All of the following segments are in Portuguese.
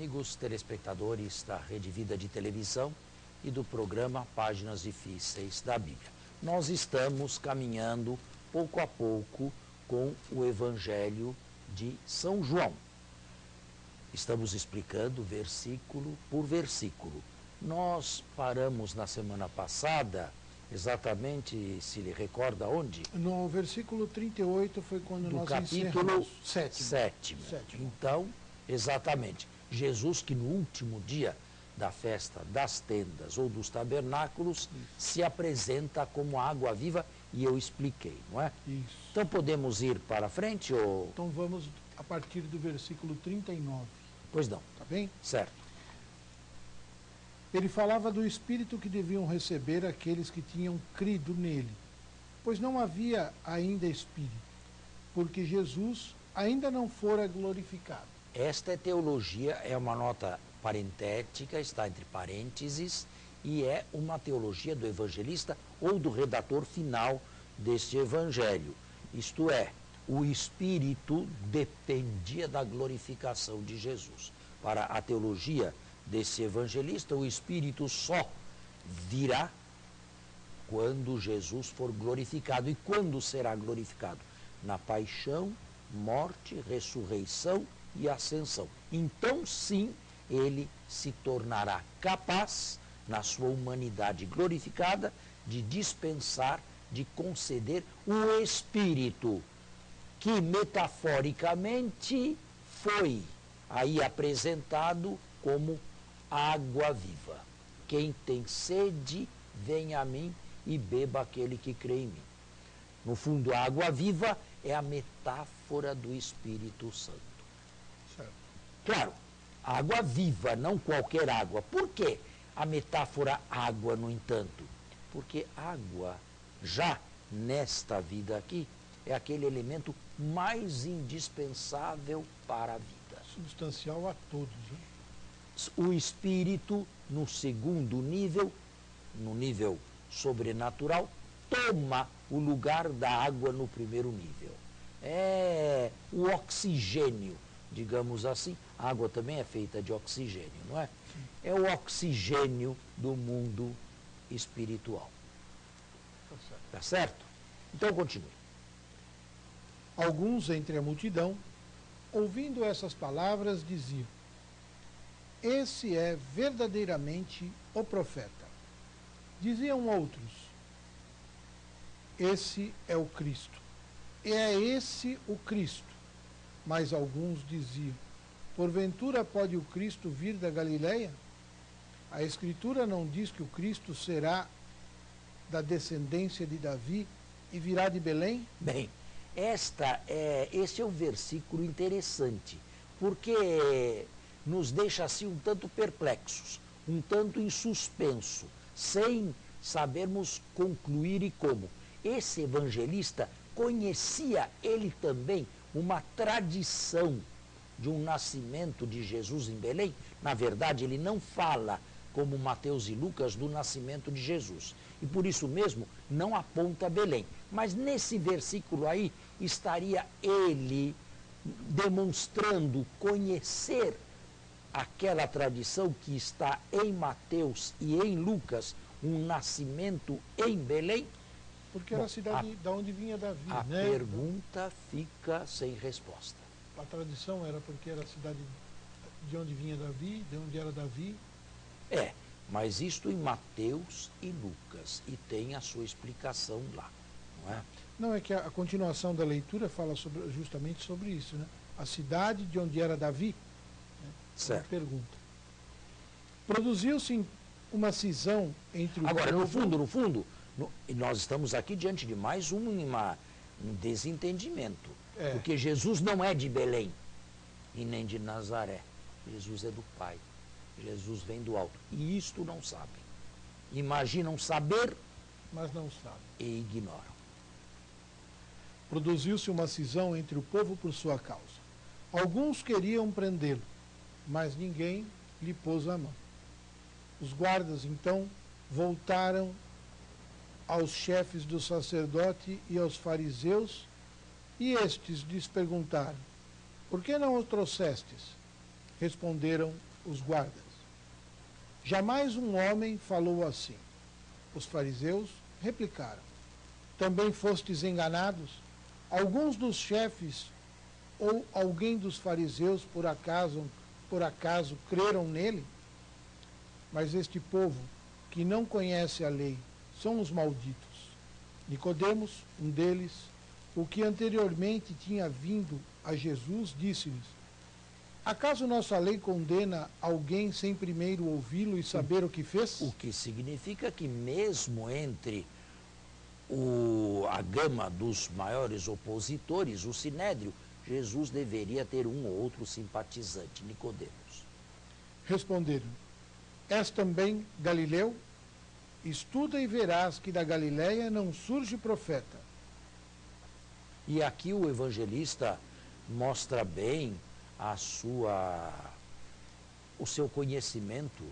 amigos telespectadores da Rede Vida de Televisão e do programa Páginas Difíceis da Bíblia. Nós estamos caminhando pouco a pouco com o Evangelho de São João. Estamos explicando versículo por versículo. Nós paramos na semana passada, exatamente, se lhe recorda onde? No versículo 38 foi quando Do nós capítulo encerramos. sétimo. Então, exatamente, Jesus que no último dia da festa das tendas ou dos tabernáculos se apresenta como água viva e eu expliquei, não é? Isso. Então podemos ir para frente ou... Então vamos a partir do versículo 39, Pois não, tá bem? certo. Ele falava do Espírito que deviam receber aqueles que tinham crido nele, pois não havia ainda Espírito, porque Jesus ainda não fora glorificado. Esta é teologia, é uma nota parentética, está entre parênteses, e é uma teologia do evangelista ou do redator final deste evangelho. Isto é, o Espírito dependia da glorificação de Jesus. Para a teologia desse evangelista, o Espírito só virá quando Jesus for glorificado. E quando será glorificado? Na paixão, morte, ressurreição e ascensão. Então, sim, ele se tornará capaz, na sua humanidade glorificada, de dispensar, de conceder o Espírito, que metaforicamente foi aí apresentado como água viva. Quem tem sede, venha a mim e beba aquele que crê em mim. No fundo, a água viva é a metáfora do Espírito Santo. Certo. Claro, água viva, não qualquer água. Por quê a metáfora água, no entanto? Porque água, já nesta vida aqui, é aquele elemento mais indispensável para a vida. Substancial a todos. Né? O Espírito, no segundo nível, no nível sobrenatural, toma o lugar da água no primeiro nível. É o oxigênio, digamos assim. A água também é feita de oxigênio, não é? É o oxigênio do mundo espiritual. Tá certo? Então continue. Alguns entre a multidão, ouvindo essas palavras, diziam: esse é verdadeiramente o profeta. Diziam outros: esse é o Cristo. É esse o Cristo. Mas alguns diziam: porventura pode o Cristo vir da Galileia? A Escritura não diz que o Cristo será da descendência de Davi e virá de Belém? Bem, esse é um versículo interessante, porque nos deixa assim um tanto perplexos, um tanto em suspenso, sem sabermos concluir e como. Esse evangelista conhecia ele também uma tradição de um nascimento de Jesus em Belém. Na verdade, ele não fala, como Mateus e Lucas, do nascimento de Jesus. E por isso mesmo não aponta Belém. Mas nesse versículo aí estaria ele demonstrando conhecer aquela tradição que está em Mateus e em Lucas, um nascimento em Belém. Porque era a cidade da onde vinha Davi, a né? pergunta fica sem resposta. A tradição era porque era a cidade de onde vinha Davi, de onde era Davi. É, mas isto em Mateus e Lucas, e tem a sua explicação lá, não é? Não, é que a continuação da leitura fala justamente sobre isso, né? A cidade de onde era Davi, né? Certo. Uma pergunta. Produziu-se uma cisão entre o Agora, no povo... fundo, nós estamos aqui diante de mais um desentendimento, porque Jesus não é de Belém e nem de Nazaré, Jesus é do Pai. Jesus vem do alto. E isto não sabem. Imaginam saber, mas não sabem. E ignoram. Produziu-se uma cisão entre o povo por sua causa. Alguns queriam prendê-lo, mas ninguém lhe pôs a mão. Os guardas, então, voltaram aos chefes do sacerdote e aos fariseus, e estes lhes perguntaram: por que não o trouxestes? Responderam: os guardas. Jamais um homem falou assim. Os fariseus replicaram. Também fostes enganados? Alguns dos chefes ou alguém dos fariseus por acaso creram nele? Mas este povo que não conhece a lei são os malditos. Nicodemos, um deles, o que anteriormente tinha vindo a Jesus, disse-lhes: acaso nossa lei condena alguém sem primeiro ouvi-lo e saber o que fez? O que significa que mesmo entre a gama dos maiores opositores, o Sinédrio, Jesus deveria ter um ou outro simpatizante, Nicodemos. Responderam: és também Galileu? Estuda e verás que da Galiléia não surge profeta. E aqui o evangelista mostra bem o seu conhecimento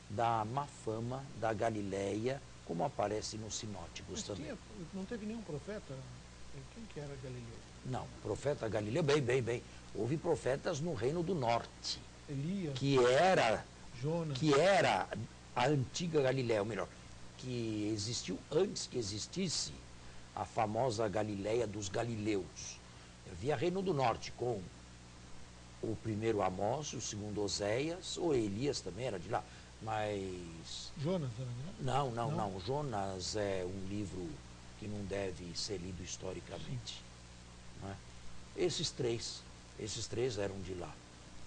da má fama da Galiléia, como aparece nos sinóticos também. Não teve nenhum profeta? Quem que era Galileu? Não, profeta Galileu, bem. Houve profetas no Reino do Norte. Elias. Jonas. Que era a antiga Galiléia, ou melhor, que existiu antes que existisse a famosa Galiléia dos Galileus. Havia Reino do Norte com o primeiro Amós, o segundo Oséias, ou Elias também era de lá, mas... Jonas era de lá? Não. Jonas é um livro que não deve ser lido historicamente. Não é? Esses três eram de lá.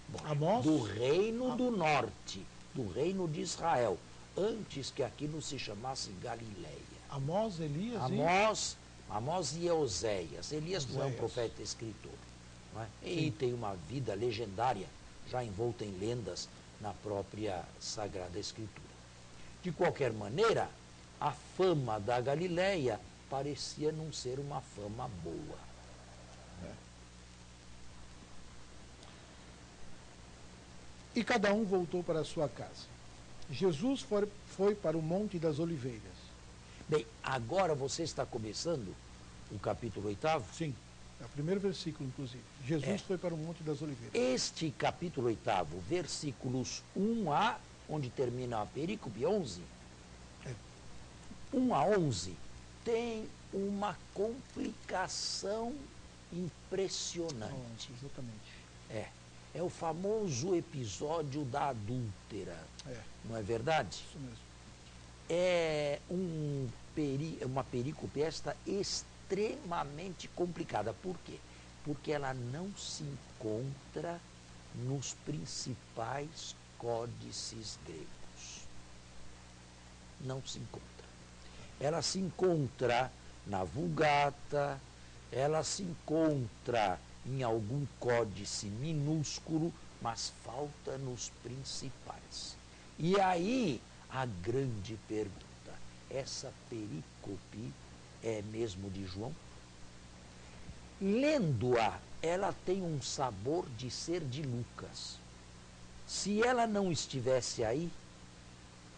Bom, Amós? Do Reino do Norte, do Reino de Israel, antes que aquilo se chamasse Galiléia. Amós, Elias Amós e Oséias. Elias não é um profeta escritor. Não é? E tem uma vida legendária, já envolta em lendas na própria Sagrada Escritura. De qualquer maneira, a fama da Galiléia parecia não ser uma fama boa. E cada um voltou para a sua casa. Jesus foi para o Monte das Oliveiras. Bem, agora você está começando o capítulo 8º? Sim, é o primeiro versículo, inclusive. Jesus foi para o Monte das Oliveiras. Este capítulo 8º, versículos 1a, onde termina a perícope, 11, 1 a 11, tem uma complicação impressionante. Exatamente. É o famoso episódio da adúltera, não é verdade? Isso mesmo. É uma perícope esta extremamente complicada. Por quê? Porque ela não se encontra nos principais códices gregos. Não se encontra. Ela se encontra na Vulgata, ela se encontra em algum códice minúsculo, mas falta nos principais. E aí a grande pergunta: essa perícope é mesmo de João? Lendo-a, ela tem um sabor de ser de Lucas. Se ela não estivesse aí,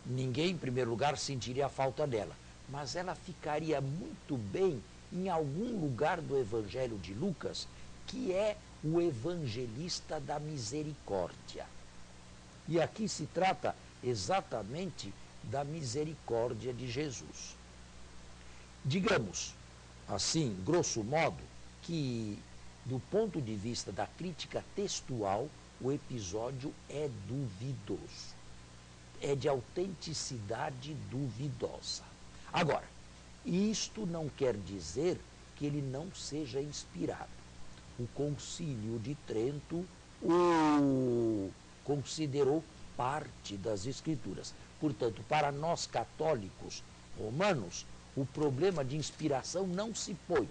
ninguém, em primeiro lugar, sentiria a falta dela. Mas ela ficaria muito bem em algum lugar do Evangelho de Lucas, que é o evangelista da misericórdia. E aqui se trata exatamente da misericórdia de Jesus. Digamos, assim, grosso modo, que do ponto de vista da crítica textual, o episódio é duvidoso. É de autenticidade duvidosa. Agora, isto não quer dizer que ele não seja inspirado. O Concílio de Trento o considerou parte das Escrituras. Portanto, para nós católicos romanos, o problema de inspiração não se põe.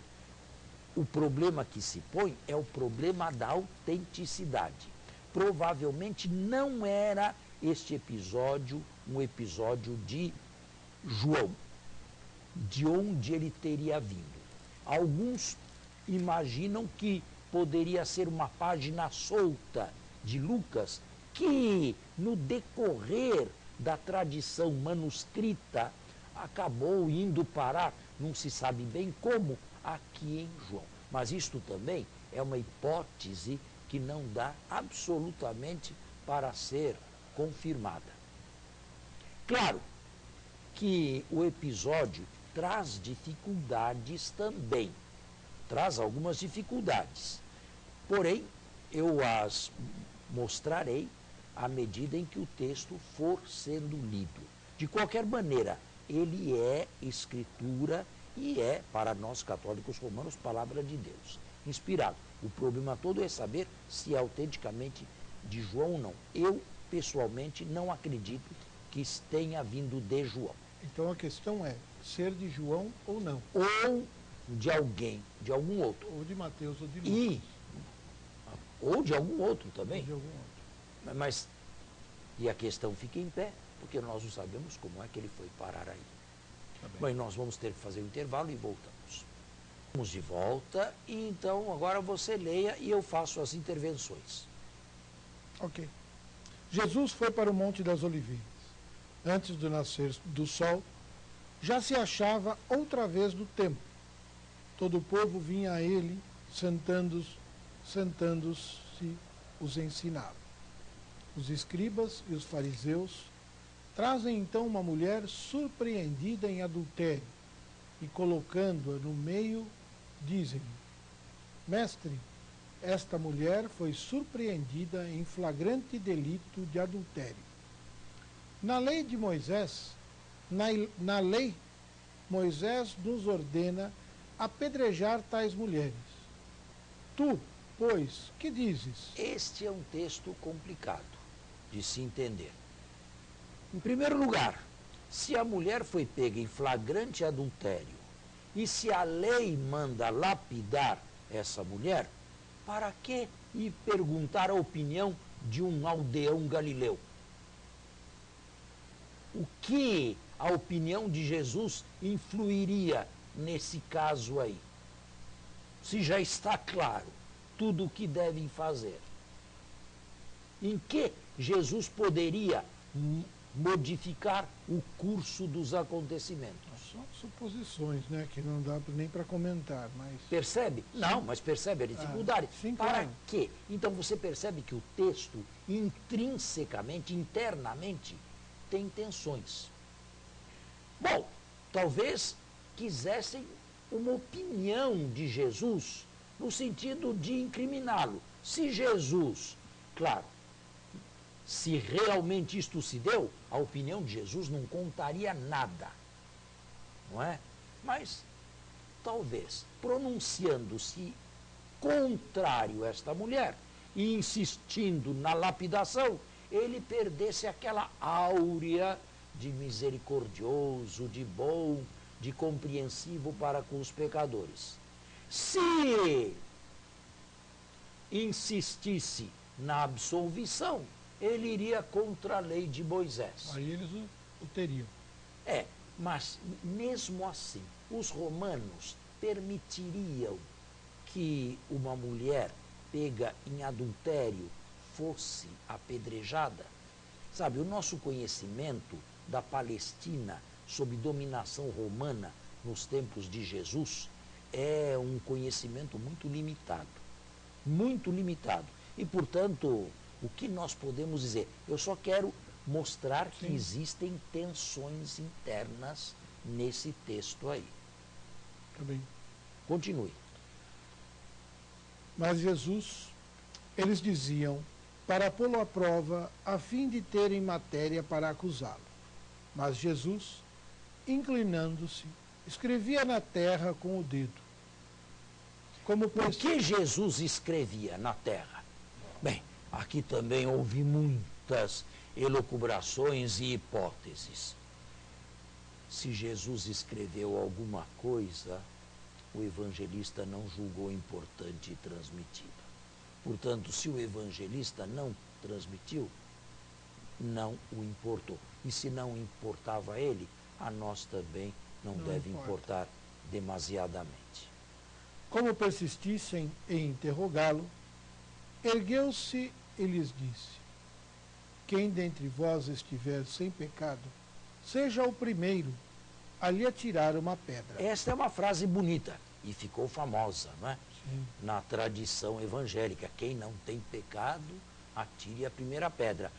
O problema que se põe é o problema da autenticidade. Provavelmente não era este episódio um episódio de João, de onde ele teria vindo. Alguns imaginam que poderia ser uma página solta de Lucas, que no decorrer da tradição manuscrita acabou indo parar, não se sabe bem como, aqui em João. Mas isto também é uma hipótese que não dá absolutamente para ser confirmada. Claro que o episódio traz dificuldades também, traz algumas dificuldades, porém eu as mostrarei à medida em que o texto for sendo lido. De qualquer maneira, ele é escritura e é, para nós católicos romanos, palavra de Deus, inspirado. O problema todo é saber se é autenticamente de João ou não. Eu, pessoalmente, não acredito que tenha vindo de João. Então a questão é ser de João ou não. Ou de alguém, de algum outro. Ou de Mateus ou de Lucas. Ou de algum outro também. Ou de algum outro. Mas, e a questão fica em pé, porque nós não sabemos como é que ele foi parar aí. Tá bem. Bem, nós vamos ter que fazer um intervalo e voltamos. Vamos de volta, e então agora você leia e eu faço as intervenções. Ok. Jesus foi para o Monte das Oliveiras. Antes do nascer do sol, já se achava outra vez no templo. Todo o povo vinha a ele, sentando-se, os ensinava. Os escribas e os fariseus trazem então uma mulher surpreendida em adultério e, colocando-a no meio, dizem: Mestre, esta mulher foi surpreendida em flagrante delito de adultério. Na lei de Moisés, na lei, Moisés nos ordena apedrejar tais mulheres. Tu, pois, que dizes? Este é um texto complicado de se entender. Em primeiro lugar, se a mulher foi pega em flagrante adultério e se a lei manda lapidar essa mulher, para que ir perguntar a opinião de um aldeão galileu? O que a opinião de Jesus influiria nesse caso aí? Se já está claro tudo o que devem fazer. Em que Jesus poderia modificar o curso dos acontecimentos? São suposições, né, que não dá nem para comentar, mas... Percebe? Não, mas percebe a dificuldade. Sim, para claro. quê? Então você percebe que o texto, intrinsecamente, internamente, tem tensões. Bom, talvez quisessem uma opinião de Jesus no sentido de incriminá-lo. Se Jesus, claro, se realmente isto se deu, a opinião de Jesus não contaria nada, não é? Mas, talvez, pronunciando-se contrário a esta mulher e insistindo na lapidação, ele perdesse aquela áurea de misericordioso, de bom, de compreensivo para com os pecadores. Se insistisse na absolvição, ele iria contra a lei de Moisés. Aí eles o teriam. Mas mesmo assim, os romanos permitiriam que uma mulher pega em adultério fosse apedrejada? Sabe, o nosso conhecimento da Palestina sob dominação romana nos tempos de Jesus é um conhecimento muito limitado. Muito limitado. E, portanto, o que nós podemos dizer? Eu só quero mostrar que existem tensões internas nesse texto aí. Tá bem. Continue. Mas Jesus, eles diziam, para pô-lo à prova, a fim de terem matéria para acusá-lo. Mas Jesus, inclinando-se, escrevia na terra com o dedo. Por que Jesus escrevia na terra? Bem, aqui também houve muitas elucubrações e hipóteses. Se Jesus escreveu alguma coisa, o evangelista não julgou importante e transmitida. Portanto, se o evangelista não transmitiu, não o importou. E se não importava a ele, a nós também não deve importar demasiadamente. Como persistissem em interrogá-lo, ergueu-se e lhes disse: Quem dentre vós estiver sem pecado, seja o primeiro a lhe atirar uma pedra. Esta é uma frase bonita e ficou famosa, não é? Sim. Na tradição evangélica. Quem não tem pecado, atire a primeira pedra.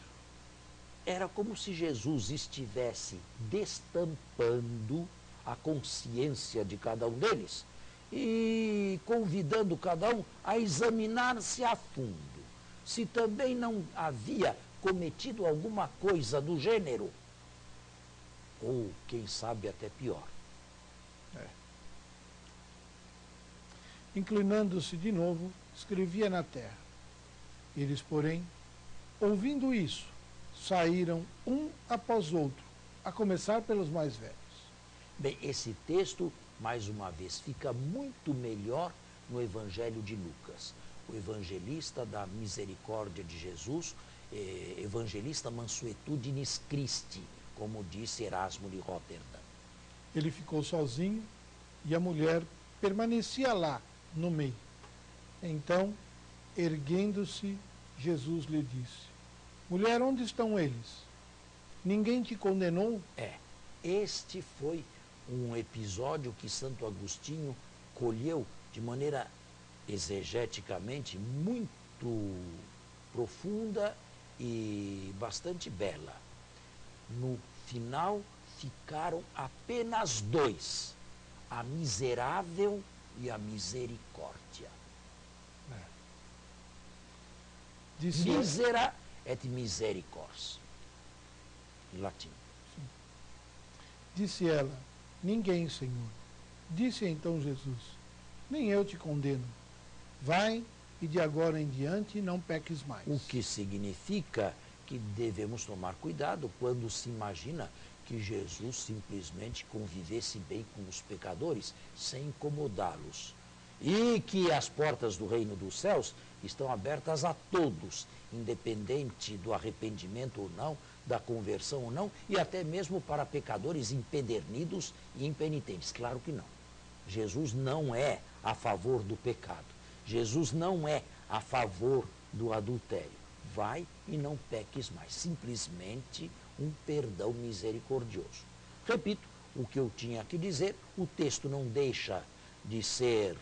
Era como se Jesus estivesse destampando a consciência de cada um deles e convidando cada um a examinar-se a fundo, se também não havia cometido alguma coisa do gênero, ou quem sabe até pior. Inclinando-se de novo, escrevia na terra. Eles, porém, ouvindo isso, saíram um após outro, a começar pelos mais velhos. Bem, esse texto, mais uma vez, fica muito melhor no Evangelho de Lucas. O evangelista da misericórdia de Jesus, evangelista mansuetudinis Christi, como disse Erasmo de Roterdã. Ele ficou sozinho e a mulher permanecia lá, no meio. Então, erguendo-se, Jesus lhe disse: Mulher, onde estão eles? Ninguém te condenou? Este foi um episódio que Santo Agostinho colheu de maneira exegeticamente muito profunda e bastante bela. No final ficaram apenas dois: a miserável e a misericórdia. Misera et misericors, em latim. Disse ela: Ninguém, Senhor. Disse então Jesus: Nem eu te condeno. Vai e de agora em diante não peques mais. O que significa que devemos tomar cuidado quando se imagina que Jesus simplesmente convivesse bem com os pecadores, sem incomodá-los. E que as portas do reino dos céus estão abertas a todos, independente do arrependimento ou não, da conversão ou não, e até mesmo para pecadores empedernidos e impenitentes. Claro que não. Jesus não é a favor do pecado. Jesus não é a favor do adultério. Vai e não peques mais. Simplesmente um perdão misericordioso. Repito o que eu tinha que dizer, o texto não deixa de ser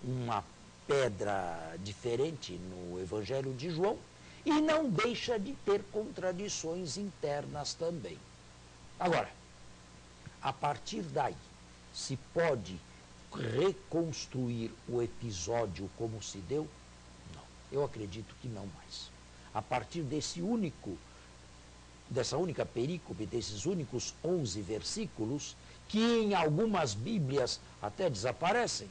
uma pedra diferente no Evangelho de João e não deixa de ter contradições internas também. Agora, a partir daí, se pode reconstruir o episódio como se deu? Não, eu acredito que não mais. A partir dessa única perícope, desses únicos 11 versículos, que em algumas Bíblias até desaparecem,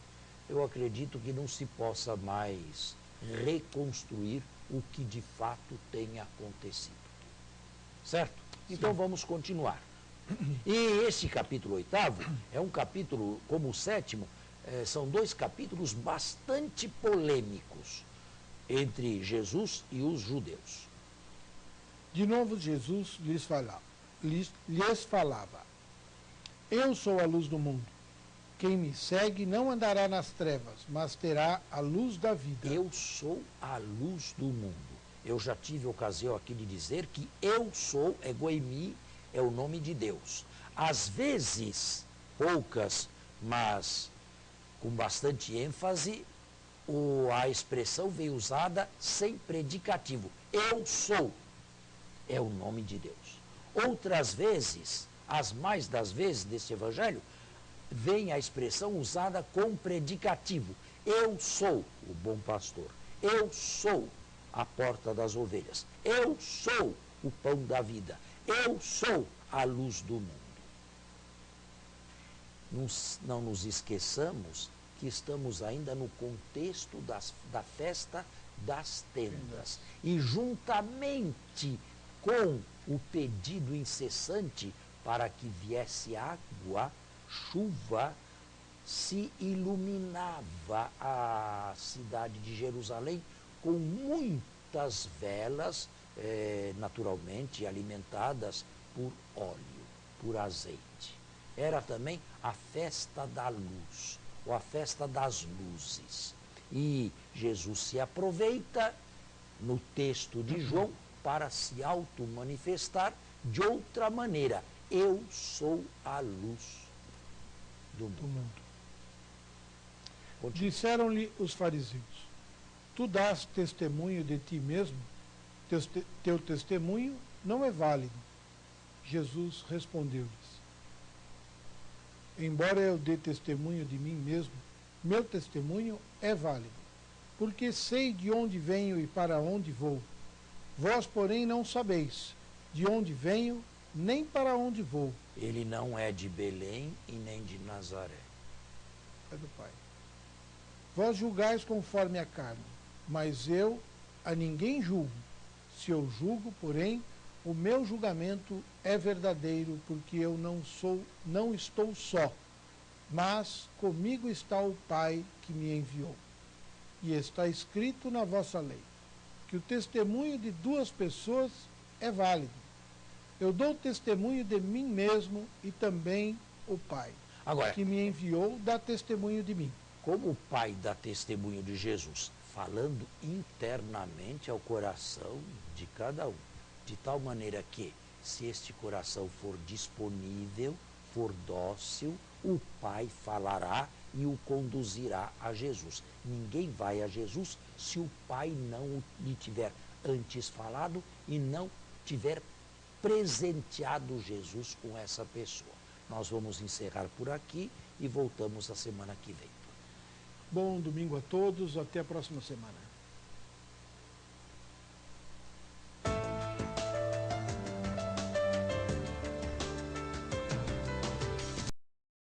eu acredito que não se possa mais reconstruir o que de fato tenha acontecido. Certo? Sim. Então vamos continuar. E esse capítulo 8º é um capítulo, como o 7º, são dois capítulos bastante polêmicos entre Jesus e os judeus. De novo Jesus lhes falava: Eu sou a luz do mundo. Quem me segue não andará nas trevas, mas terá a luz da vida. Eu sou a luz do mundo. Eu já tive ocasião aqui de dizer que eu sou, egoimi, é o nome de Deus. Às vezes, poucas, mas com bastante ênfase, a expressão veio usada sem predicativo. Eu sou, é o nome de Deus. Outras vezes, as mais das vezes deste evangelho, vem a expressão usada com predicativo. Eu sou o bom pastor. Eu sou a porta das ovelhas. Eu sou o pão da vida. Eu sou a luz do mundo. Não nos esqueçamos que estamos ainda no contexto da festa das tendas. E juntamente com o pedido incessante para que viesse água, chuva, se iluminava a cidade de Jerusalém com muitas velas, naturalmente alimentadas por óleo, por azeite. Era também a festa da luz, ou a festa das luzes. E Jesus se aproveita, no texto de João, para se auto-manifestar de outra maneira. Eu sou a luz do mundo. Disseram-lhe os fariseus: Tu dás testemunho de ti mesmo, teu testemunho não é válido. Jesus respondeu-lhes: embora eu dê testemunho de mim mesmo, meu testemunho é válido, porque sei de onde venho e para onde vou. Vós, porém, não sabeis de onde venho, nem para onde vou. Ele não é de Belém e nem de Nazaré. É do Pai. Vós julgais conforme a carne, mas eu a ninguém julgo. Se eu julgo, porém, o meu julgamento é verdadeiro, porque eu não estou só, mas comigo está o Pai que me enviou. E está escrito na vossa lei, que o testemunho de duas pessoas é válido. Eu dou testemunho de mim mesmo e também o Pai, Agora, que me enviou, dá testemunho de mim. como o Pai dá testemunho de Jesus? Falando internamente ao coração de cada um. De tal maneira que, se este coração for disponível, for dócil, o Pai falará e o conduzirá a Jesus. Ninguém vai a Jesus se o Pai não lhe tiver antes falado e não tiver presenteado Jesus com essa pessoa. Nós vamos encerrar por aqui e voltamos a semana que vem. Bom domingo a todos, até a próxima semana.